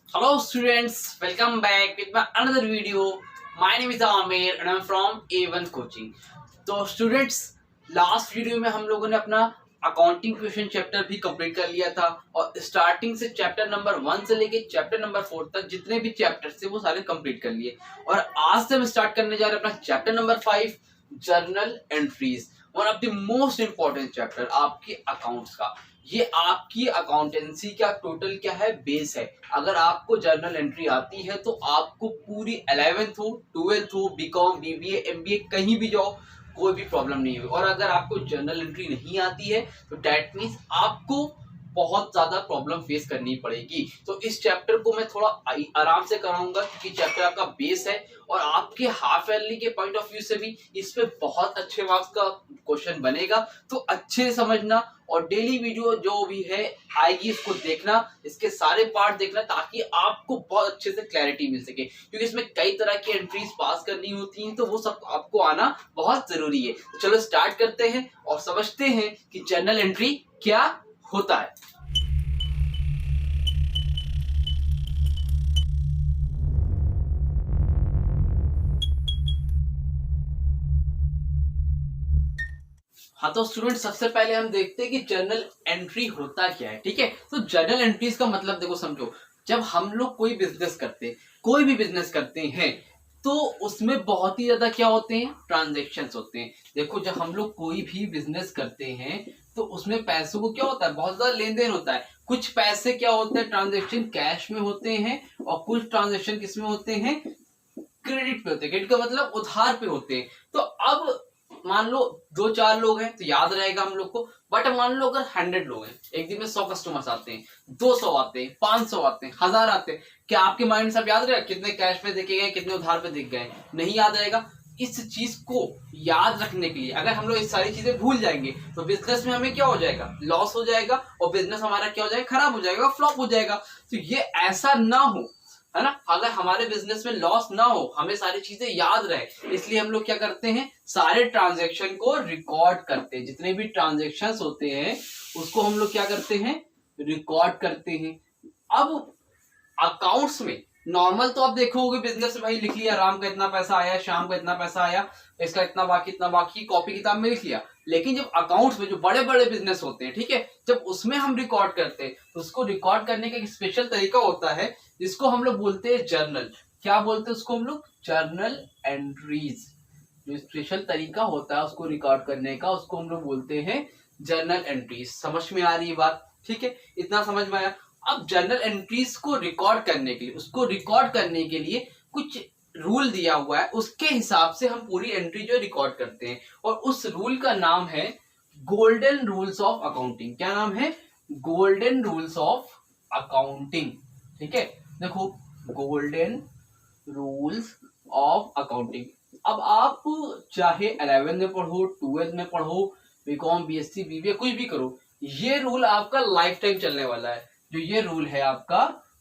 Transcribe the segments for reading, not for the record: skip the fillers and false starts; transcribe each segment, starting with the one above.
Hello students, welcome back with my another video. My name is Amir and I'm from A1 Coaching. तो students, last video में हम लोगों ने अपना accounting question chapter भी complete कर लिया था और स्टार्टिंग से चैप्टर नंबर 1 से लेके चैप्टर नंबर 4 तक जितने भी चैप्टर थे वो सारे कंप्लीट कर लिए। और आज से हम स्टार्ट करने जा रहे हैं अपना chapter number 5, journal entries, one of the most important chapter आपके अकाउंट्स का। ये आपकी अकाउंटेंसी का टोटल क्या है, बेस है। अगर आपको जर्नल एंट्री आती है तो आपको पूरी 11th हो, 12th हो, बीकॉम, बीबीए, एमबीए कहीं भी जाओ कोई भी प्रॉब्लम नहीं होगी। और अगर आपको जर्नल एंट्री नहीं आती है तो दैट मीन्स आपको बहुत ज्यादा प्रॉब्लम फेस करनी पड़ेगी। तो इस चैप्टर को मैं थोड़ा आराम से कराऊंगा क्योंकि चैप्टर आपका बेस है और आपके हाफ ईयरली के पॉइंट ऑफ व्यू से भी इस पे बहुत अच्छे मार्क्स का क्वेश्चन बनेगा। तो अच्छे से समझना और डेली वीडियो जो भी है आएगी इसको देखना, इसके सारे पार्ट देखना ताकि आपको बहुत अच्छे से क्लैरिटी मिल सके, क्योंकि इसमें कई तरह की एंट्रीज पास करनी होती हैं तो वो सब आपको आना बहुत जरूरी है। तो चलो स्टार्ट करते हैं और समझते हैं कि जर्नल एंट्री क्या होता है। हाँ तो स्टूडेंट, सबसे पहले हम देखते हैं कि जर्नल एंट्री होता क्या है। ठीक है, तो जर्नल एंट्रीज का मतलब देखो, समझो, जब हम लोग कोई बिजनेस करते हैं, कोई भी बिजनेस करते हैं तो उसमें बहुत ही ज्यादा क्या होते हैं, ट्रांजेक्शन्स होते हैं। देखो, जब हम लोग कोई भी बिजनेस करते हैं तो उसमें पैसों को क्या होता है, बहुत ज्यादा लेन देन होता है। कुछ पैसे क्या होते हैं, ट्रांजेक्शन कैश में होते हैं और कुछ ट्रांजेक्शन किस में होते हैं, क्रेडिट पे होते हैं। क्रेडिट का मतलब उधार पे होते हैं। तो अब मान लो 2-4 लोग हैं तो याद रहेगा हम लोग को, बट मान लो अगर 100 लोग हैं, एक दिन में 100 कस्टमर्स आते हैं, 200 आते हैं, 500 आते हैं, 1000 आते हैं, क्या आपके माइंड में सब याद रहेगा कितने कैश पे देखे गए, कितने उधार पे दिख गए? नहीं याद रहेगा। इस चीज को याद रखने के लिए अगर हम लोग इस सारी चीजें भूल जाएंगे तो बिजनेस में हमें क्या हो जाएगा, लॉस हो जाएगा और बिजनेस हमारा क्या हो जाएगा, खराब हो जाएगा, फ्लॉप हो जाएगा। तो ये ऐसा ना हो, है ना। अगर हमारे बिजनेस में लॉस ना हो, हमें सारी चीजें याद रहे, इसलिए हम लोग क्या करते हैं, सारे ट्रांजैक्शन को रिकॉर्ड करते हैं। जितने भी ट्रांजैक्शंस होते हैं उसको हम लोग क्या करते हैं, रिकॉर्ड करते हैं। अब अकाउंट्स में नॉर्मल तो आप देखोगे बिजनेस में भाई लिख लिया, राम का इतना पैसा आया, शाम का इतना पैसा आया, इसका इतना बाकी कॉपी किताब में लिख लिया। लेकिन जब अकाउंट्स में जो बड़े बड़े बिजनेस होते हैं, ठीक है, जब उसमें हम रिकॉर्ड करते हैं तो उसको रिकॉर्ड करने का एक स्पेशल तरीका होता है जिसको हम लोग बोलते हैं जर्नल। क्या बोलते हैं उसको हम लोग, जर्नल एंट्रीज। जो स्पेशल तरीका होता है उसको रिकॉर्ड करने का उसको हम लोग बोलते हैं जर्नल एंट्रीज। समझ में आ रही है बात? ठीक है, इतना समझ में आया। अब जर्नल एंट्रीज को रिकॉर्ड करने के लिए, उसको रिकॉर्ड करने के लिए कुछ रूल दिया हुआ है, उसके हिसाब से हम पूरी एंट्री जो रिकॉर्ड करते हैं। और उस रूल का नाम है गोल्डन रूल्स ऑफ अकाउंटिंग। क्या नाम है? Golden rules of accounting. ठीक है, देखो, गोल्डन रूल्स ऑफ अकाउंटिंग। अब आप चाहे 11 में पढ़ो, 12 में पढ़ो, बीकॉम, बीएससी, बीबीए, कुछ भी करो, ये रूल आपका लाइफ टाइम चलने वाला है। जो ये रूल है आपका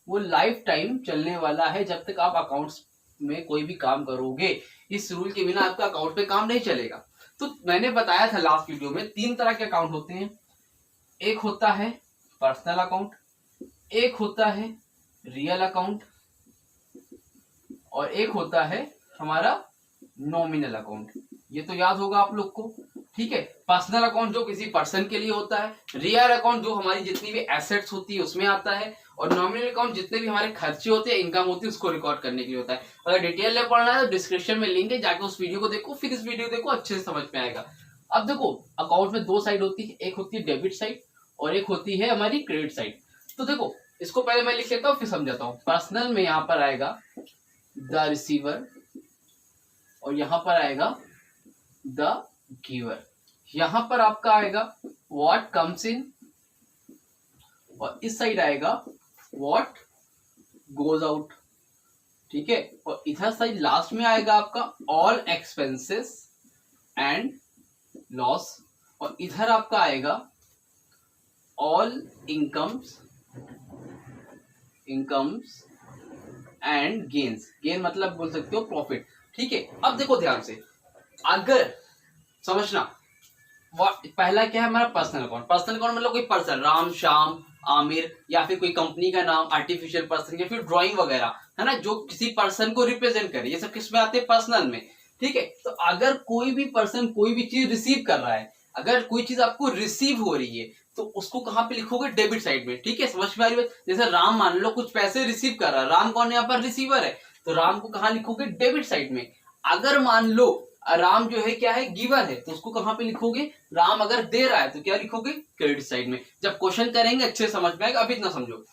वो लाइफ टाइम चलने वाला है जब तक आप अकाउंट्स में कोई भी काम करोगे। इस रूल के बिना आपका अकाउंट पे काम नहीं चलेगा। तो मैंने बताया था लास्ट वीडियो में 3 तरह के अकाउंट होते हैं। एक होता है पर्सनल अकाउंट, एक होता है रियल अकाउंट और एक होता है हमारा नॉमिनल अकाउंट। ये तो याद होगा आप लोग को। ठीक है, पर्सनल अकाउंट जो किसी पर्सन के लिए होता है, रियल अकाउंट जो हमारी जितनी भी एसेट्स होती है उसमें आता है, और नॉमिनल अकाउंट जितने भी हमारे खर्चे होते हैं, इनकम होती है, उसको रिकॉर्ड करने के लिए होता है। अगर डिटेल में पढ़ना है तो डिस्क्रिप्शन में लिंक है, जाके उस वीडियो को देखो, फिर इस वीडियो देखो, अच्छे से समझ में आएगा। अब देखो, अकाउंट में 2 साइड होती है, एक होती है डेबिट साइड और एक होती है हमारी क्रेडिट साइड। तो देखो, इसको पहले मैं लिख लेता हूँ फिर समझाता हूँ। पर्सनल में यहाँ पर आएगा द रिसीवर और यहां पर आएगा द गिवर। यहां पर आपका आएगा व्हाट कम्स इन और इस साइड आएगा व्हाट गोज आउट। ठीक है, और इधर साइड लास्ट में आएगा आपका ऑल एक्सपेंसेस एंड लॉस और इधर आपका आएगा all incomes and gains. Gain मतलब बोल सकते हो प्रॉफिट। ठीक है, अब देखो ध्यान से, अगर समझना, पहला क्या है हमारा पर्सनल अकाउंट। पर्सनल अकाउंट मतलब कोई पर्सन, राम, श्याम, आमिर, या फिर कोई कंपनी का नाम, आर्टिफिशियल पर्सन, या फिर ड्राइंग वगैरह, है ना, जो किसी पर्सन को रिप्रेजेंट करे, ये सब किस में आते हैं? पर्सनल में। ठीक है, तो अगर कोई भी पर्सन कोई भी चीज रिसीव कर रहा है, अगर कोई चीज आपको रिसीव हो रही है तो उसको कहां पे लिखोगे? डेबिट साइड में। ठीक है, समझ में आ रही है? जैसे राम मान लो कुछ पैसे रिसीव कर रहा है, राम कौन है यहाँ पर? रिसीवर है, तो राम को कहां लिखोगे? डेबिट साइड में। अगर मान लो राम जो है क्या है? गिवर है, तो उसको कहां पे लिखोगे? राम अगर दे रहा है तो क्या लिखोगे? क्रेडिट साइड में। जब क्वेश्चन करेंगे अच्छे समझ में आएगा, अभी इतना समझो।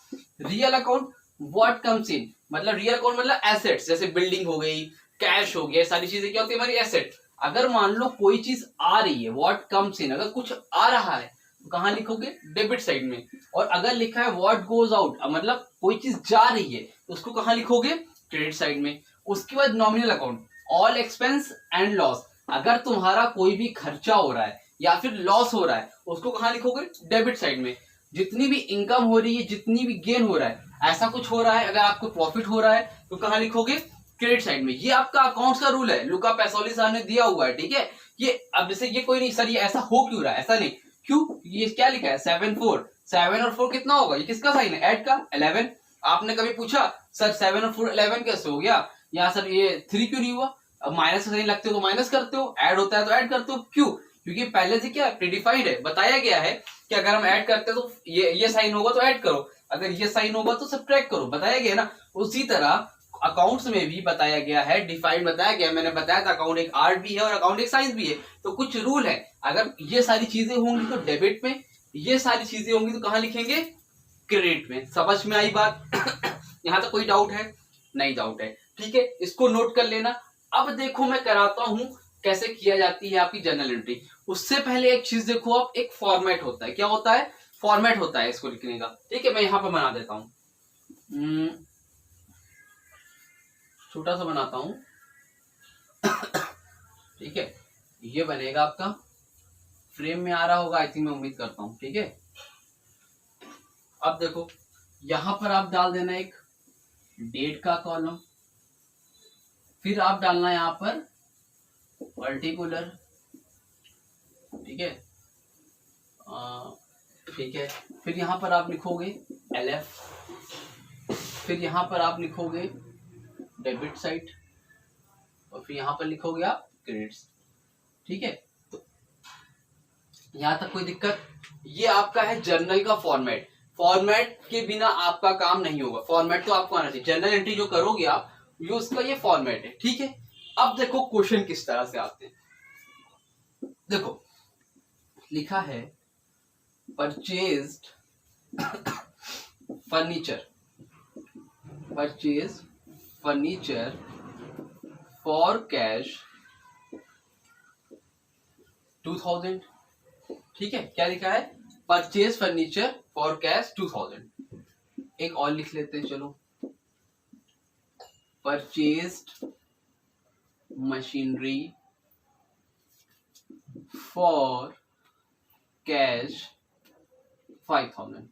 Real account what comes in, मतलब रियल अकाउंट मतलब एसेट्स, जैसे बिल्डिंग हो गई, कैश हो गया, सारी चीजें क्या होती है? हमारी एसेट। अगर मान लो कोई चीज आ रही है, व्हाट कम्स इन, अगर कुछ आ रहा है तो कहां लिखोगे? डेबिट साइड में। और अगर लिखा है व्हाट गोज आउट, मतलब कोई चीज जा रही है, तो उसको कहां लिखोगे? क्रेडिट साइड में। उसके बाद nominal account, all expense and loss, अगर तुम्हारा कोई भी खर्चा हो रहा है या फिर लॉस हो रहा है, उसको कहां लिखोगे? डेबिट साइड में। जितनी भी इनकम हो रही है, जितनी भी गेन हो रहा है, ऐसा कुछ हो रहा है, अगर आपको प्रॉफिट हो रहा है तो कहां लिखोगे? क्रेडिट साइड में। ये आपका अकाउंट्स का रूल है, लुका पैसोली साहब ने दिया हुआ है। ठीक है, ये अब जैसे ये कोई नहीं सर ये ऐसा हो क्यों रहा है, ऐसा नहीं, क्यों? ये क्या लिखा है? 7 4, 7 और 4 कितना होगा? ये किसका साइन है? ऐड का, 11। आपने कभी पूछा सर 7 और 4 11 कैसे हो गया? या सर ये 3 क्यों नहीं हुआ? अब माइनस का साइन लगते हो तो माइनस करते हो, ऐड होता है तो ऐड करते हो, क्यों? क्योंकि पहले से क्या प्रीडिफाइंड है, बताया गया है कि अगर हम ऐड करते हैं तो ये साइन होगा तो ऐड करो, अगर ये साइन होगा तो सब्ट्रैक्ट करो, बताया गया ना। उसी तरह अकाउंट्स में भी बताया गया है, डिफाइंड बताया गया, मैंने बताया था अकाउंट एक आर्ट भी है और अकाउंट एक साइंस भी है। तो कुछ रूल है, अगर ये सारी चीजें होंगी तो डेबिट में, ये सारी चीजें होंगी तो कहां लिखेंगे? क्रेडिट में। समझ में आई बात? यहां तक कोई डाउट है? नहीं डाउट है, ठीक है, इसको नोट कर लेना। अब देखो मैं कराता हूं कैसे किया जाती है आपकी जर्नल एंट्री। उससे पहले एक चीज देखो, आप एक फॉर्मेट होता है, क्या होता है? फॉर्मेट होता है इसको लिखने का। ठीक है, मैं यहां पर बना देता हूं, छोटा सा बनाता हूं। ठीक है, ये बनेगा आपका, फ्रेम में आ रहा होगा आई थिंक, मैं उम्मीद करता हूं। ठीक है, अब देखो यहां पर आप डाल देना एक डेट का कॉलम, फिर आप डालना यहां पर पर्टिकुलर। ठीक है, ठीक है, फिर यहां पर आप लिखोगे LF, फिर यहां पर आप लिखोगे डेबिट साइड, और फिर यहां पर लिखोगे आप क्रेडिट्स। ठीक है, तो यहां तक कोई दिक्कत? ये आपका है जर्नल का फॉर्मेट। फॉर्मेट के बिना आपका काम नहीं होगा, फॉर्मेट तो आपको आना चाहिए। जर्नल एंट्री जो करोगे आप, ये उसका ये फॉर्मेट है। ठीक है, अब देखो क्वेश्चन किस तरह से आते हैं। देखो लिखा है purchased furniture, purchase furniture for cash 2000। ठीक है, क्या लिखा है? Purchase furniture for cash 2000। एक और लिख लेते हैं, चलो, परचेज्ड मशीनरी फॉर कैश 5000।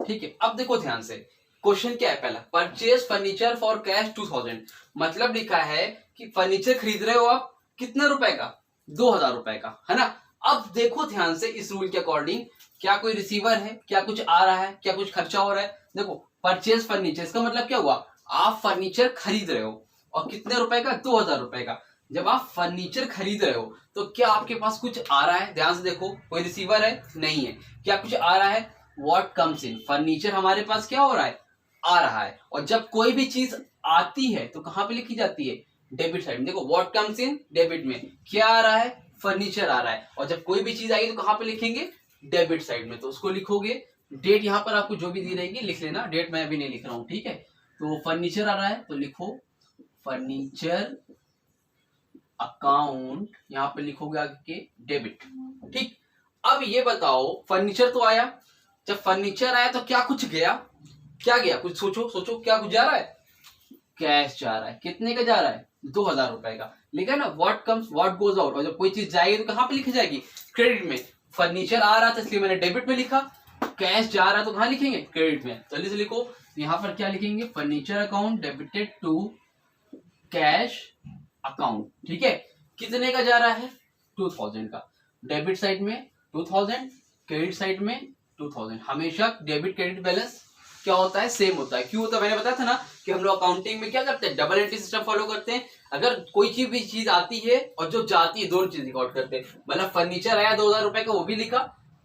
ठीक है, अब देखो ध्यान से, क्वेश्चन क्या है? पहला, परचेज फर्नीचर फॉर कैश 2000, मतलब लिखा है कि फर्नीचर खरीद रहे हो आप कितने रुपए का? 2000 रुपए का, है ना। अब देखो ध्यान से, इस रूल के अकॉर्डिंग क्या कोई रिसीवर है, क्या कुछ आ रहा है, क्या कुछ खर्चा हो रहा है? देखो परचेज फर्नीचर, इसका मतलब क्या हुआ? आप फर्नीचर खरीद रहे हो, और कितने रुपए का? 2000 रुपए का। जब आप फर्नीचर खरीद रहे हो तो क्या आपके पास कुछ आ रहा है? ध्यान से देखो, कोई रिसीवर है? नहीं है। क्या कुछ आ रहा है? व्हाट कम्स इन, फर्नीचर हमारे पास क्या हो रहा है? आ रहा है। और जब कोई भी चीज आती है तो कहां पे लिखी जाती है? डेबिट साइड में। देखो व्हाट कम्स इन डेबिट में, क्या आ रहा है? फर्नीचर आ रहा है। और जब कोई भी चीज आएगी तो कहां पे लिखेंगे? डेबिट साइड में। तो उसको लिखोगे, डेट यहां पर आपको जो भी दी रहेगी लिख लेना, डेट मैं अभी नहीं लिख रहा हूं। ठीक है, तो फर्नीचर आ रहा है तो लिखो फर्नीचर अकाउंट, यहां पे लिखोगे आगे डेबिट। ठीक, अब ये बताओ फर्नीचर तो आया, जब फर्नीचर आया तो क्या कुछ गया? क्या गया? कुछ सोचो सोचो, क्या कुछ जा रहा है? कैश जा रहा है। कितने का जा रहा है? 2000 रुपए का। लिखा है ना, what comes what goes out, और जब कोई चीज जाएगी तो कहां पे लिखी जाएगी? क्रेडिट में। फर्नीचर आ रहा था इसलिए मैंने डेबिट में लिखा, कैश जा रहा है तो कहां लिखेंगे? क्रेडिट में। जल्दी से लिखो, यहां पर क्या लिखेंगे? Furniture account debited to cash account. ठीक है, कितने का जा रहा है? 2000 का। डेबिट साइड में 2000, क्रेडिट साइड में 2000। हमेशा डेबिट क्रेडिट बैलेंस क्या होता है, सेम होता है। क्यों होता है, मैंने बताया था ना कि हम लोग अकाउंटिंग में क्या करते हैं, डबल एंट्री सिस्टम फॉलो करते हैं। अगर कोई भी चीज आती है और जो जाती है, दोनों चीज रिकॉर्ड करते हैं। मतलब फर्नीचर आया 2000 रुपए का, वो भी लिखा,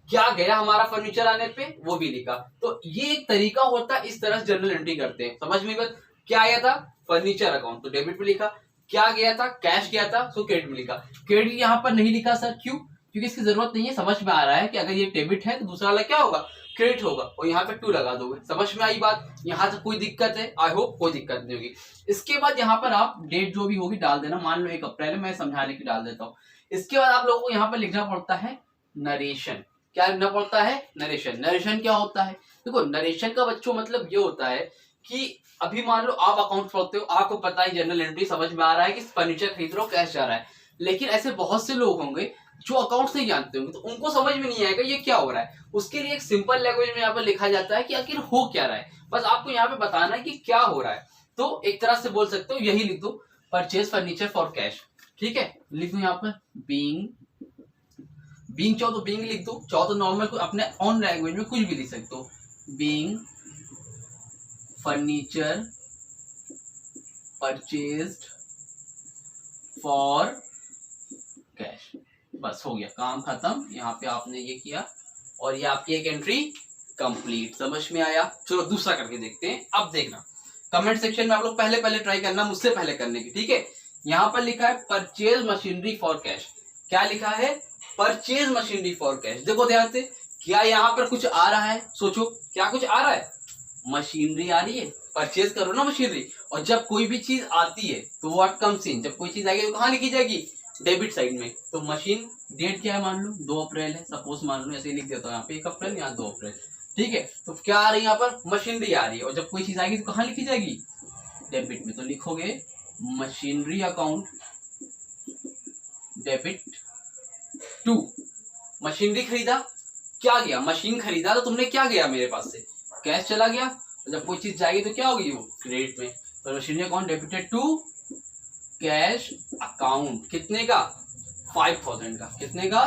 क्या गया हमारा फर्नीचर आने पे वो भी लिखा। तो ये एक तरीका होता है, इस तरह से जर्नल एंट्री करते हैं। समझ में बात, क्या आया था फर्नीचर अकाउंट तो डेबिट में लिखा, क्या गया था कैश गया था तो क्रेडिट में लिखा। क्रेडिट यहाँ पर नहीं लिखा सर, क्यों, क्योंकि इसकी जरूरत नहीं है। समझ में आ रहा है कि अगर ये डेबिट है तो दूसरा वाला क्या होगा, क्रेडिट होगा, और यहाँ पे 2 लगा दोगे। समझ में आई बात, यहाँ तक कोई दिक्कत है, आई होप कोई दिक्कत नहीं होगी। इसके बाद यहाँ पर आप डेट जो भी होगी डाल देना, मान लो 1 अप्रैल है, मैं समझाने की डाल देता हूँ। इसके बाद आप लोगों को यहाँ पर लिखना पड़ता है नरेशन। क्या लिखना पड़ता है, नरेशन। नरेशन क्या होता है, देखो नरेशन का बच्चों मतलब ये होता है कि अभी मान लो आप अकाउंट पढ़ते हो, आपको पता है जनरल एंट्री समझ में आ रहा है कि फर्नीचर खरीद रहे हो, कैश जा रहा है, लेकिन ऐसे बहुत से लोग होंगे जो अकाउंट नहीं जानते होंगे, तो उनको समझ में नहीं आएगा ये क्या हो रहा है। उसके लिए एक सिंपल लैंग्वेज में यहाँ पर लिखा जाता है कि आखिर हो क्या रहा है, बस आपको यहाँ पे बताना है कि क्या हो रहा है। तो एक तरह से बोल सकते हो, यही लिख दो, परचेज फर्नीचर फॉर कैश। ठीक है, लिख दो यहाँ पर बीइंग, बीइंग चाहो तो बीइंग लिख दो, चाहो तो नॉर्मल अपने ऑन लैंग्वेज में कुछ भी लिख सकते हो। Being furniture purchased for cash, बस हो गया, काम खत्म। यहाँ पे आपने ये किया और ये आपकी एक एंट्री कंप्लीट। समझ में आया, चलो दूसरा करके देखते हैं। अब देखना कमेंट सेक्शन में आप लोग पहले ट्राई करना, मुझसे पहले करने की, ठीक है। यहाँ पर लिखा है परचेज मशीनरी फॉर कैश। क्या लिखा है, परचेज मशीनरी फॉर कैश। देखो ध्यान से, क्या यहाँ पर कुछ आ रहा है, सोचो क्या कुछ आ रहा है, मशीनरी आ रही है, परचेज करो ना मशीनरी। और जब कोई भी चीज आती है तो व्हाट कम्स इन, जब कोई चीज आएगी तो कहाँ लिखी जाएगी, डेबिट साइड में। तो मशीन, डेट क्या है, मान लो 2 अप्रैल है, सपोज मान लो, ऐसे ही लिख देता हूँ, यहाँ पे 1 अप्रैल, यहाँ 2 अप्रैल, ठीक है। तो क्या आ रही है, यहाँ पर मशीनरी आ रही है, और जब कोई चीज आएगी तो कहाँ लिखी जाएगी, डेबिट में। तो लिखोगे machinery account debit to. Machinery खरीदा, क्या गया, मशीन खरीदा तो तुमने क्या गया मेरे पास से, कैश चला गया। तो जब कोई चीज जाएगी तो क्या होगी, वो क्रेडिट में। तो machinery account debited to cash account, कितने का, 5000 का, कितने का,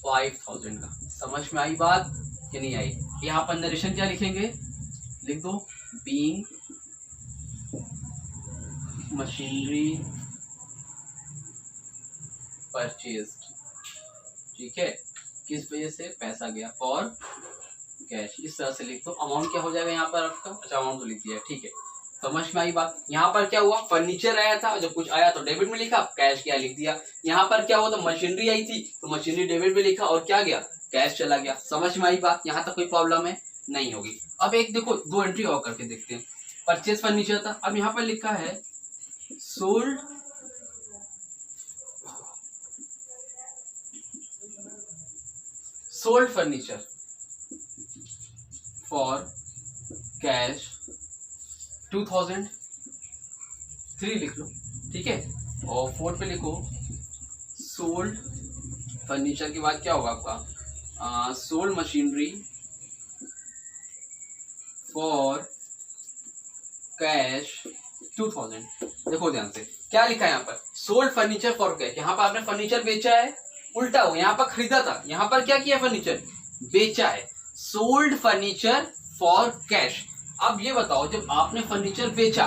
5000 का। समझ में आई बात कि नहीं आई। यहाँ पर नरेशन क्या लिखेंगे, लिख दो बीइंग मशीनरी परचेज्ड, ठीक है, किस वजह से, पैसा गया, फॉर कैश, इस तरह से लिख दो। अमाउंट क्या हो जाएगा यहाँ पर आपका, अच्छा अमाउंट तो लिख दिया, ठीक है। समझ में आई बात। यहाँ पर क्या हुआ, फर्नीचर आया था, जब कुछ आया तो डेबिट में लिखा, कैश क्या लिख दिया। यहाँ पर क्या हुआ, तो मशीनरी आई थी तो मशीनरी डेबिट में लिखा, और क्या गया, कैश चला गया। समझ में आई बात, यहाँ तक कोई प्रॉब्लम है नहीं होगी। अब एक देखो 2 एंट्री और करके देखते हैं। परचेज फर्नीचर था, अब यहाँ पर लिखा है सोल्ड फर्नीचर फॉर कैश 2003 लिख लो, ठीक है। और 4 पे लिखो सोल्ड फर्नीचर के बाद क्या होगा आपका, सोल्ड मशीनरी फॉर कैश 2000। देखो ध्यान से, क्या लिखा है यहाँ पर, सोल्ड फर्नीचर फॉर कैश। यहाँ पर आपने फर्नीचर बेचा है, उल्टा हो, यहाँ पर खरीदा था, यहाँ पर क्या किया, फर्नीचर बेचा है। Sold furniture for cash. अब ये बताओ, जब आपने फर्नीचर बेचा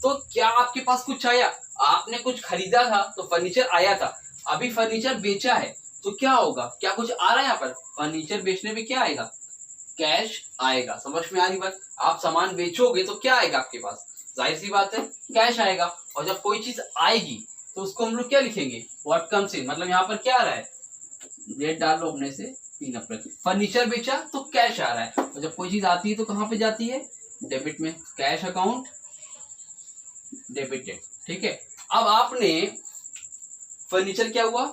तो क्या आपके पास कुछ आया, आपने कुछ खरीदा था तो फर्नीचर आया था, अभी फर्नीचर बेचा है तो क्या होगा, क्या कुछ आ रहा है यहाँ पर, फर्नीचर बेचने पे क्या आएगा, कैश आएगा। समझ में आ रही बात, आप सामान बेचोगे तो क्या आएगा आपके पास, जाहिर सी बात है कैश आएगा। और जब कोई चीज आएगी तो उसको हम लोग क्या लिखेंगे, व्हाट कम्स इन, मतलब यहाँ पर क्या आ रहा है, डेट डाल लो अपने से 3 अप्रैल, फर्नीचर बेचा तो कैश आ रहा है। और जब कोई चीज आती है तो कहाँ पे जाती है, डेबिट में, कैश अकाउंट डेबिटेड, ठीक है। अब आपने फर्नीचर क्या हुआ,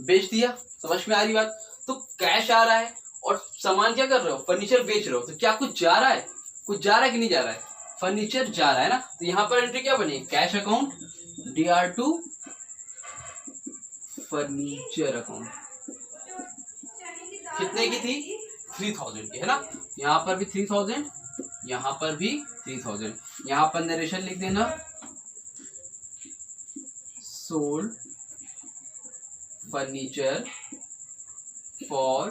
बेच दिया। समझ में आ रही बात, तो कैश आ रहा है और सामान क्या कर रहे हो, फर्नीचर बेच रहे हो, तो क्या कुछ जा रहा है, कुछ जा रहा है कि नहीं जा रहा है, फर्नीचर जा रहा है ना। तो यहाँ पर एंट्री क्या बनी, cash account DR2 furniture account, कितने की थी, 3000 की, है ना। यहाँ पर भी 3000, यहाँ पर भी 3000। यहाँ पर नरेशन लिख देना, सोल्ड फर्नीचर फॉर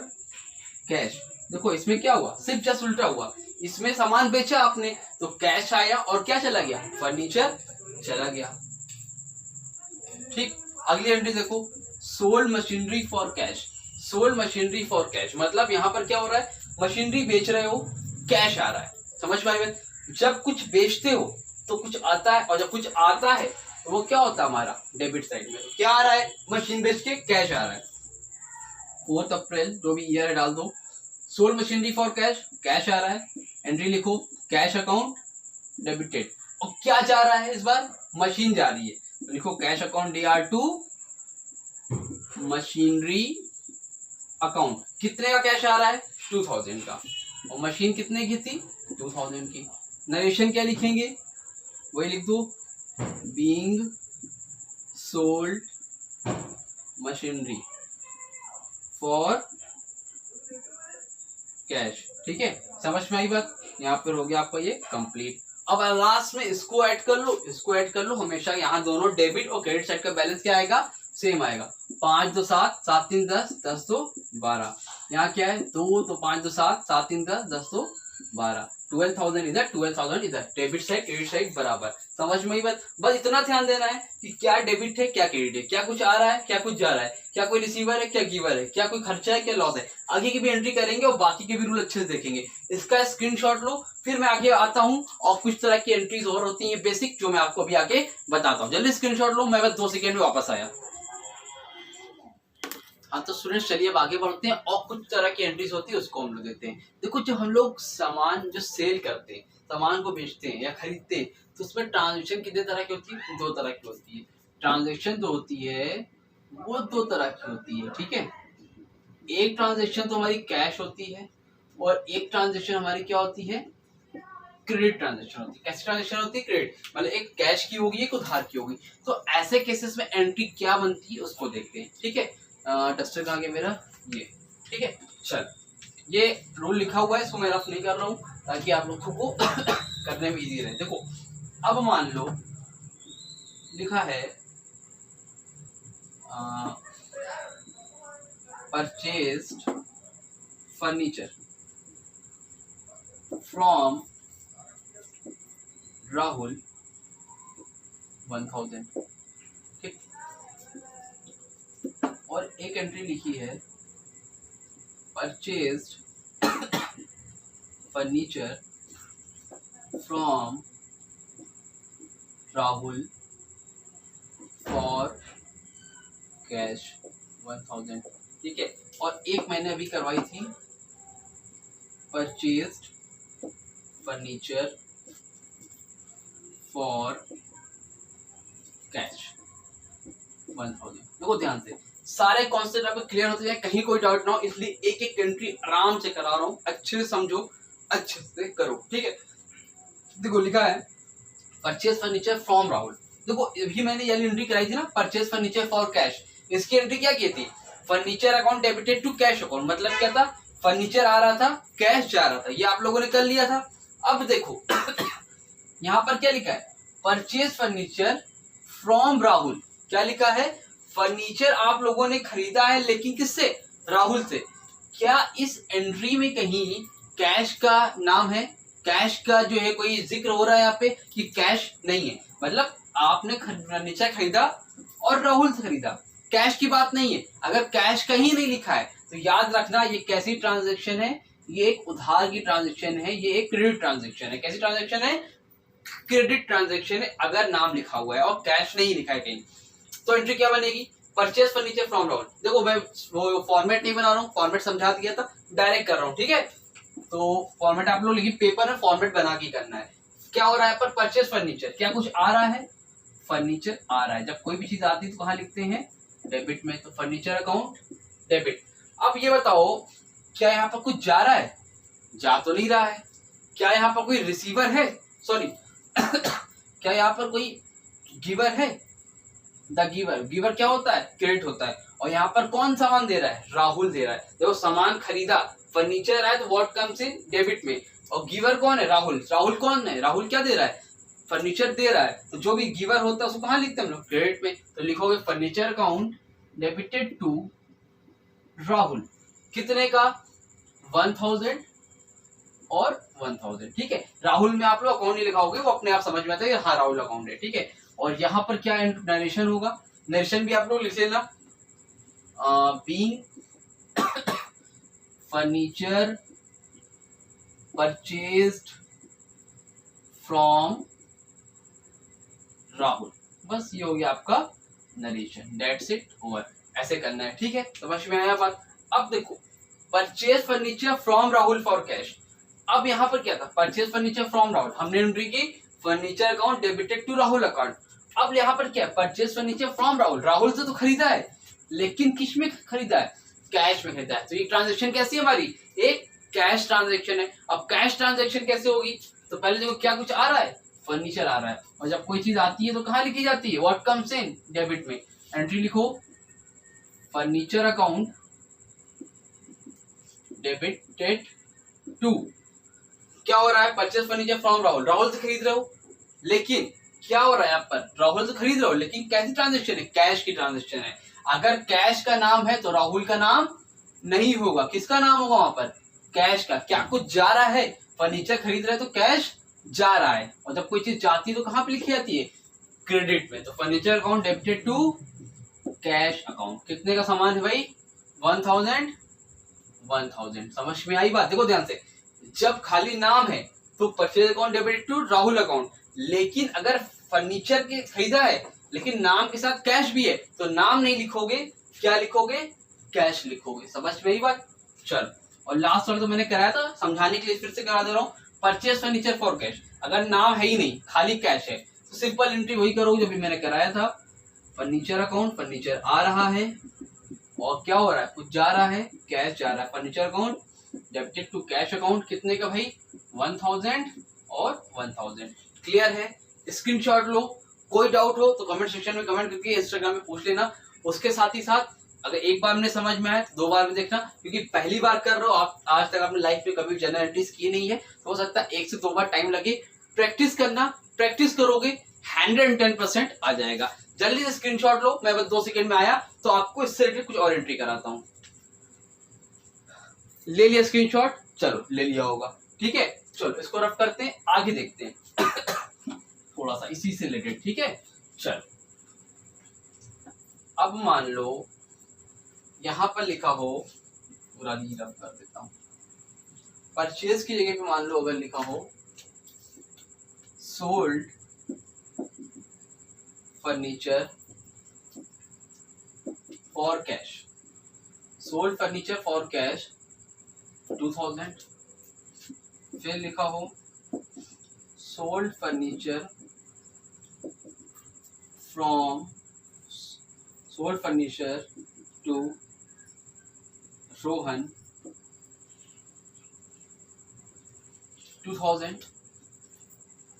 कैश देखो इसमें क्या हुआ, सिर्फ जस्ट उल्टा हुआ, इसमें सामान बेचा आपने तो कैश आया और क्या चला गया, फर्नीचर चला गया। ठीक, अगली एंट्री देखो, sold machinery for cash. Sold machinery for cash मतलब यहाँ पर क्या हो रहा है, मशीनरी बेच रहे हो, कैश आ रहा है। समझ पाए बात? जब कुछ बेचते हो तो कुछ आता है, और जब कुछ आता है तो वो क्या होता है हमारा डेबिट साइड में। क्या आ रहा है, मशीन बेच के कैश आ रहा है। 4 अप्रैल जो भी ईयर है डाल दो, sold machinery for cash, cash आ रहा है, एंट्री लिखो, कैश अकाउंट डेबिटेड। और क्या जा रहा है इस बार, मशीन जा रही है, तो लिखो cash account DR2 machinery account. कितने का कैश आ रहा है, 2000 का, और मशीन कितने की थी, 2000 की। नरेशन क्या लिखेंगे, वही लिख दो, being sold machinery for cash. ठीक है, समझ में आई बात? यहाँ पर हो गया आपका ये कंप्लीट। अब लास्ट में इसको ऐड कर लो, इसको ऐड कर लो, हमेशा यहाँ दोनों डेबिट और क्रेडिट साइड का बैलेंस क्या आएगा, सेम आएगा। 5 2 7 7 3 10 10 2 12। यहाँ क्या है, 2 तो 5 2 7 7 3 10 10 2 12। 12,000 इधर, 12,000 इधर, डेबिट साइड क्रेडिट साइड बराबर। समझ में ही बात? बस इतना ध्यान देना है कि क्या डेबिट है क्या क्रेडिट है, क्या कुछ आ रहा है क्या कुछ जा रहा है, क्या कोई रिसीवर है क्या गिवर है, क्या कोई खर्चा है क्या लॉस है। आगे की भी एंट्री करेंगे और बाकी के भी रूल अच्छे से देखेंगे। इसका स्क्रीनशॉट लो, फिर मैं आगे आता हूँ और कुछ तरह की एंट्रीज और होती है बेसिक, जो मैं आपको अभी आगे बताता हूँ। जल्दी स्क्रीनशॉट लो, मैं बस 2 सेकेंड में वापस आया। हाँ तो स्टूडेंट्स चलिए अब आगे बढ़ते हैं और कुछ तरह की एंट्रीज होती है उसको हम लोग देते हैं। देखो जब हम लोग सामान जो सेल करते हैं, सामान को बेचते हैं या खरीदते हैं, तो उसमें ट्रांजेक्शन कितने तरह की होती है, 2 तरह की होती है। ट्रांजेक्शन जो होती है वो 2 तरह की होती है। ठीक है, एक ट्रांजेक्शन तो हमारी कैश होती है और एक ट्रांजेक्शन हमारी क्या होती है, क्रेडिट ट्रांजेक्शन होती है। कैसी ट्रांजेक्शन होती है, क्रेडिट, मतलब एक कैश की होगी एक उधार की होगी। तो ऐसे केसेस में एंट्री क्या बनती है उसको देखते हैं। ठीक है, डस्टर कहाँ गया मेरा, ये। ठीक है, चल ये रूल लिखा हुआ है, इसको मैं रफ नहीं कर रहा हूँ ताकि आप लोगों को करने में इजी रहे। देखो अब मान लो लिखा है परचेज्ड फर्नीचर फ्रॉम राहुल 1000। ठीक, और एक एंट्री लिखी है purchased furniture from Rahul for cash 1000। ठीक है, और एक मैंने अभी करवाई थी परचेज्ड फर्नीचर फॉर कैश 1000। देखो ध्यान से, सारे कॉन्सेप्ट आपको क्लियर होते जाए, कहीं कोई डाउट ना हो, इसलिए एक एक एंट्री आराम से करा रहा हूँ, अच्छे से समझो अच्छे से करो। ठीक है, देखो लिखा है परचेज फर्नीचर फ्रॉम राहुल। देखो अभी मैंने ये एंट्री कराई थी ना, परचेज फर्नीचर फॉर कैश, इसकी एंट्री क्या की थी, furniture account debited to cash account. मतलब क्या था, फर्नीचर आ रहा था कैश जा रहा था, ये आप लोगों ने कर लिया था। अब देखो यहाँ पर क्या लिखा है, परचेज फर्नीचर फ्रॉम राहुल। क्या लिखा है, फर्नीचर आप लोगों ने खरीदा है लेकिन किससे, राहुल से। क्या इस एंट्री में कहीं कैश का नाम है, कैश का जो है कोई जिक्र हो रहा है यहाँ पे कि कैश नहीं है। मतलब आपने फर्नीचर खरीदा और राहुल से खरीदा, कैश की बात नहीं है। अगर कैश कहीं नहीं लिखा है तो याद रखना ये कैसी ट्रांजेक्शन है, ये एक उधार की ट्रांजेक्शन है, ये एक क्रेडिट ट्रांजेक्शन है। कैसी ट्रांजेक्शन है, क्रेडिट ट्रांजेक्शन है, अगर नाम लिखा हुआ है और कैश नहीं लिखा है कहीं। तो एंट्री क्या बनेगी, परचेज फर्नीचर फ्रॉम राहुल। देखो मैं वो फॉर्मेट नहीं बना रहा हूँ, फॉर्मेट समझा दिया था, डायरेक्ट कर रहा हूँ। ठीक है, तो फॉर्मेट आप लोग लिखिए, पेपर में फॉर्मेट बना के करना है। क्या हो रहा है पर परचेज फर्नीचर, क्या कुछ आ रहा है, फर्नीचर आ रहा है। जब कोई भी चीज आती है तो कहाँ लिखते हैं, डेबिट में, तो फर्नीचर अकाउंट डेबिट। अब ये बताओ क्या यहाँ पर कुछ जा रहा है, जा तो नहीं रहा है। क्या यहाँ पर कोई रिसीवर है, सॉरी क्या यहाँ पर कोई गिवर है, द गिवर। गिवर क्या होता है, क्रेडिट होता है। और यहाँ पर कौन सामान दे रहा है, राहुल दे रहा है। देखो सामान खरीदा, फर्नीचर है तो व्हाट कम्स इन डेबिट में, और गिवर कौन है, राहुल। राहुल कौन है, राहुल क्या दे रहा है, फर्नीचर दे रहा है। तो जो भी गिवर होता है उसको कहाँ लिखते हैं हम लोग, क्रेडिट में। तो लिखोगे furniture account debited to Rahul, कितने का, 1000 और 1000, ठीक है। राहुल में आप लोग अकाउंट नहीं लिखा होगे, वो अपने आप समझ में आता है हाँ राहुल अकाउंट है, ठीक है। और यहाँ पर क्या नरेशन होगा, नरेशन भी आप लोग लिख लेना, being furniture purchased from Rahul. बस ये हो गया आपका नरेशन, दैट्स इट, ओवर। ऐसे करना है, ठीक है, समझ में आया बात। अब देखो, purchase furniture from Rahul for cash. अब यहाँ पर क्या था, परचेज फर्नीचर फ्रॉम राहुल, हमने एंट्री की furniture account debited to Rahul account. अब यहाँ पर क्या, purchase furniture from Rahul, Rahul से तो खरीदा है, लेकिन किस में खरीदा है, कैश में खरीदा है। तो ये ट्रांजेक्शन कैसी है हमारी, एक कैश ट्रांजेक्शन है। अब कैश ट्रांजेक्शन कैसे होगी, तो पहले देखो क्या कुछ आ रहा है, फर्नीचर आ रहा है, और जब कोई चीज आती है तो कहाँ लिखी जाती है, व्हाट कम्स इन डेबिट में, एंट्री लिखो फर्नीचर अकाउंट डेबिटेड टू, क्या हो रहा है, purchase furniture from Rahul, Rahul से खरीद रहे हो, लेकिन क्या हो रहा है यहाँ पर, राहुल से खरीद रहे हो, लेकिन कैसी ट्रांजेक्शन है, कैश की ट्रांजेक्शन है। अगर कैश का नाम है तो राहुल का नाम नहीं होगा, किसका नाम होगा वहां पर, कैश का। क्या कुछ जा रहा है, फर्नीचर खरीद रहे हैं तो कैश जा रहा है, और जब कोई चीज जाती है तो कहाँ पे लिखी जाती है, क्रेडिट में। तो furniture account debited to cash account. कितने का सामान है भाई, 1000 1000। समझ में आई बात, देखो ध्यान से, जब खाली नाम है तो purchase account debited to Rahul account, लेकिन अगर फर्नीचर के खरीदा है लेकिन नाम के साथ कैश भी है तो नाम नहीं लिखोगे, क्या लिखोगे, कैश लिखोगे। समझ में आई बात, चल। और लास्ट वाला तो मैंने कराया था, समझाने के लिए फिर से करा दे रहा हूँ, परचेज फर्नीचर फॉर कैश। अगर नाम है ही नहीं, खाली कैश है, तो सिंपल एंट्री वही करोगे जो भी मैंने कराया था, फर्नीचर अकाउंट, फर्नीचर आ रहा है और क्या हो रहा है, कुछ जा रहा है, कैश जा रहा है, furniture account debited to cash account. कितने का भाई, 1000 और 1000। क्लियर है, स्क्रीनशॉट लो। कोई डाउट हो तो कमेंट सेक्शन में कमेंट करके इंस्टाग्राम में पूछ लेना। उसके साथ ही साथ अगर एक बार में समझ में आया तो 2 बार में देखना, क्योंकि पहली बार कर रहे हो आप, आज तक आपने लाइफ में कभी जनरल एंट्रीज की नहीं है, तो हो सकता है 1 से 2 बार टाइम लगे। प्रैक्टिस करना, प्रैक्टिस करोगे 110% आ जाएगा। जल्दी से स्क्रीनशॉट लो, मैं बस 2 सेकंड में आया तो आपको इससे रिलेटेड कुछ और एंट्री कराता हूँ। ले लिया स्क्रीनशॉट, चलो ले लिया होगा, ठीक है। चलो इसको रफ करते हैं, आगे देखते हैं थोड़ा सा इसी से रिलेटेड, ठीक है। चल अब मान लो यहां पर लिखा हो, पूरा नहीं रफ कर देता हूं, परचेज की जगह पे मान लो अगर लिखा हो sold furniture for cash, sold furniture for cash 2000। फिर लिखा हो sold furniture from, sold furniture to Rohan 2000,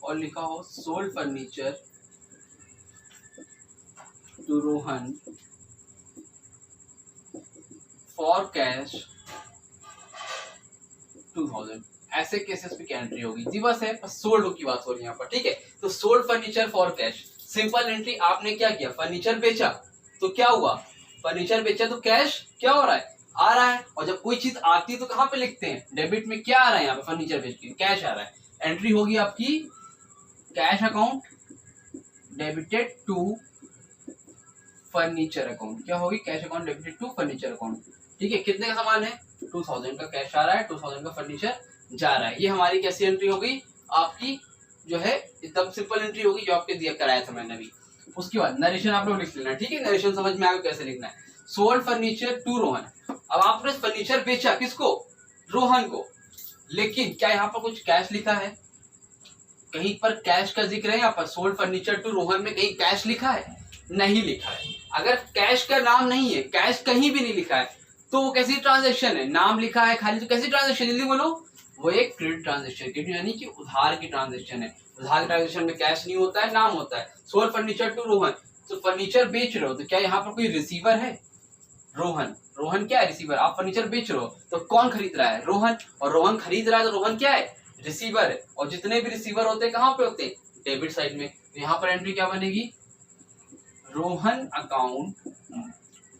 और लिखा हो sold furniture to Rohan for cash 2000। ऐसे केसेस में क्या एंट्री होगी जी, बस है, बस सोल्ड की बात हो रही है यहाँ पर, ठीक है। तो sold furniture for cash, simple entry. आपने क्या किया, फर्नीचर बेचा तो क्या हुआ, फर्नीचर बेचा तो कैश क्या हो रहा है, आ रहा है। और जब कोई चीज आती है तो कहाँ पे लिखते हैं, डेबिट में क्या आ रहा है, यहाँ पे फर्नीचर बेच के कैश आ रहा है, एंट्री होगी आपकी cash account debited to furniture account. क्या होगी, cash account debited to furniture account, ठीक है। कितने का सामान है, 2000 का कैश आ रहा है, 2000 का फर्नीचर जा रहा है। ये हमारी कैसी एंट्री होगी, आपकी जो है एकदम सिंपल एंट्री होगी, जो आपके दिया कराया था मैंने अभी। उसके बाद नरेशन आप लोग लिख लेना, ठीक है। नरेशन समझ में आएगा कैसे लिखना है, सोल्ड फर्नीचर टू रोहन। अब आपने फर्नीचर बेचा किसको, रोहन को, लेकिन क्या यहाँ पर कुछ कैश लिखा है, कहीं पर कैश का जिक्र है यहाँ पर, सोल्ड फर्नीचर टू रोहन में कहीं कैश लिखा है, नहीं लिखा है। अगर कैश का नाम नहीं है, कैश कहीं भी नहीं लिखा है, तो वो कैसी ट्रांजेक्शन है, नाम लिखा है खाली, तो कैसी ट्रांजेक्शन, जल्दी बोलो, वो एक क्रेडिट ट्रांजेक्शन, क्रेडिट यानी कि उधार की ट्रांजेक्शन है। उधार की ट्रांजेक्शन में कैश नहीं होता है, नाम होता है। सोल्ड फर्नीचर टू रोहन, तो फर्नीचर बेच रहे हो, तो क्या यहाँ पर कोई रिसीवर है, रोहन, रोहन क्या है, रिसीवर। आप फर्नीचर बेच रहे हो तो कौन खरीद रहा है, रोहन, और रोहन खरीद रहा है तो रोहन क्या है, रिसीवर है। और जितने भी रिसीवर होते हैं कहाँ पे होते हैं, डेबिट साइड में। तो यहाँ पर एंट्री क्या बनेगी, रोहन अकाउंट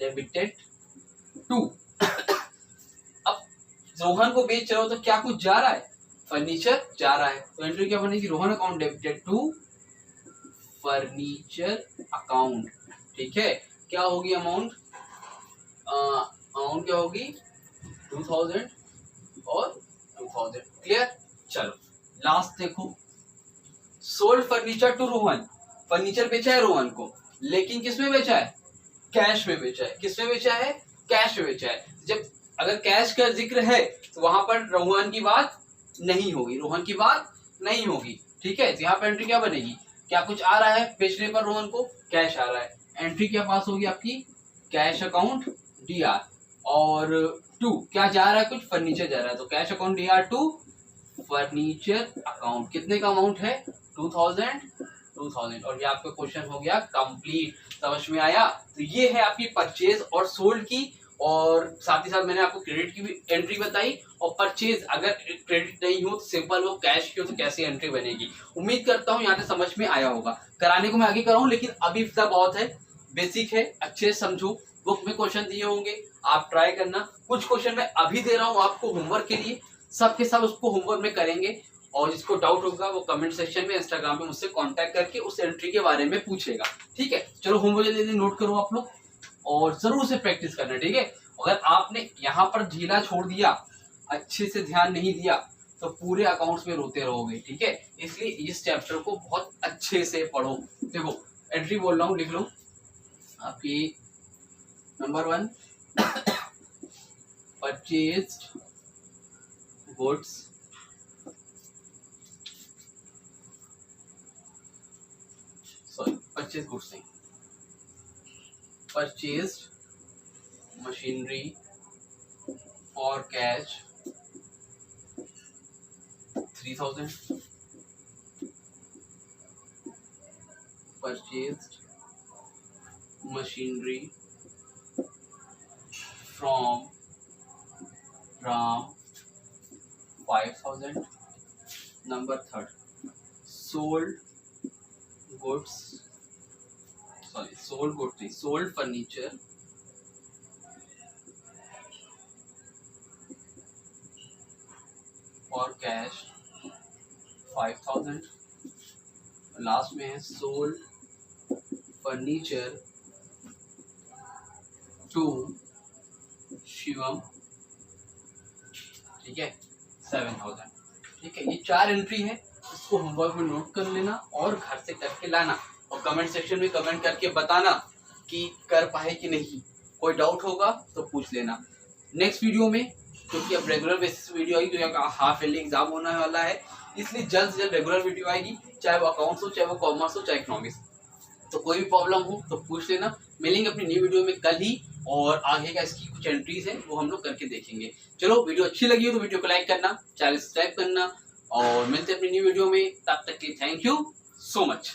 डेबिटेड टू। अब रोहन को बेच रहे हो तो क्या कुछ जा रहा है, फर्नीचर जा रहा है, तो एंट्री क्या बनेगी, Rohan account debited to furniture account. ठीक है, क्या होगी अमाउंट, अमाउंट क्या होगी 2000 और 2000। क्लियर। चलो लास्ट देखो, sold furniture to Rohan, furniture बेचा है रोहन को, लेकिन किसमें बेचा है, कैश में बेचा है। किसमें बेचा है, कैश में बेचा है। जब अगर कैश का जिक्र है तो वहां पर रोहन की बात नहीं होगी, रोहन की बात नहीं होगी। ठीक है, तो यहाँ पर एंट्री क्या बनेगी, क्या कुछ आ रहा है बेचने पर रोहन को, कैश आ रहा है, एंट्री क्या पास होगी आपकी, कैश अकाउंट DR, और टू क्या जा रहा है, कुछ फर्नीचर जा रहा है, तो cash account DR to furniture account. कितने का अमाउंट है 2000, और ये आपका क्वेश्चन हो गया कंप्लीट। समझ में आया। तो ये है आपकी परचेज और सोल्ड की, और साथ ही साथ मैंने आपको क्रेडिट की भी एंट्री बताई, और परचेज अगर क्रेडिट नहीं हो तो सिंपल हो, कैश की हो तो कैसी एंट्री बनेगी। उम्मीद करता हूँ यहाँ से समझ में आया होगा। कराने को मैं आगे कराऊं, लेकिन अभी इतना बहुत है, बेसिक है, अच्छे से समझो। बुक में क्वेश्चन दिए होंगे, आप ट्राई करना। कुछ क्वेश्चन मैं अभी दे रहा हूँ आपको होमवर्क के लिए, सबके सब उसको होमवर्क में करेंगे, और जिसको डाउट होगा वो कमेंट सेक्शन में इंस्टाग्राम पे मुझसे कांटेक्ट करके उस एंट्री के बारे में पूछेगा। ठीक है, चलो होमवर्क जल्दी नोट करो आप लोग, और जरूर से प्रैक्टिस करना। ठीक है, अगर आपने यहाँ पर ढीला छोड़ दिया, अच्छे से ध्यान नहीं दिया, तो पूरे अकाउंट्स में रोते रहोगे। ठीक है, इसलिए इस चैप्टर को बहुत अच्छे से पढ़ो। देखो एंट्री बोल रहा हूँ, लिख लो आपकी number 1 purchased goods purchase goods नहीं, purchased machinery for cash 3000, purchased machinery from Ram 5000। Number 3 sold furniture for cash 5000। Last में है sold furniture to शिवम। ठीक है 7000। ठीक है, ये 4 एंट्री है, इसको होमवर्क में नोट कर लेना और घर से करके लाना, और कमेंट सेक्शन में कमेंट करके बताना कि कर पाए कि नहीं। कोई डाउट होगा तो पूछ लेना। नेक्स्ट वीडियो में, क्योंकि अब रेगुलर बेसिस वीडियो आएगी, तो यहाँ हाफ ईयरली एग्जाम होने वाला है, इसलिए जल्द से जल्द रेगुलर वीडियो आएगी, चाहे वो अकाउंट्स हो, चाहे वो कॉमर्स हो, चाहे इकोनॉमिक्स। तो कोई भी प्रॉब्लम हो तो पूछ लेना। मिलेंगे अपनी न्यू वीडियो में कल ही, और आगे का इसकी कुछ एंट्रीज है वो हम लोग करके देखेंगे। चलो वीडियो अच्छी लगी हो तो वीडियो को लाइक करना, चैनल सब्सक्राइब करना, और मिलते हैं अपनी न्यू वीडियो में। तब तक के थैंक यू सो मच।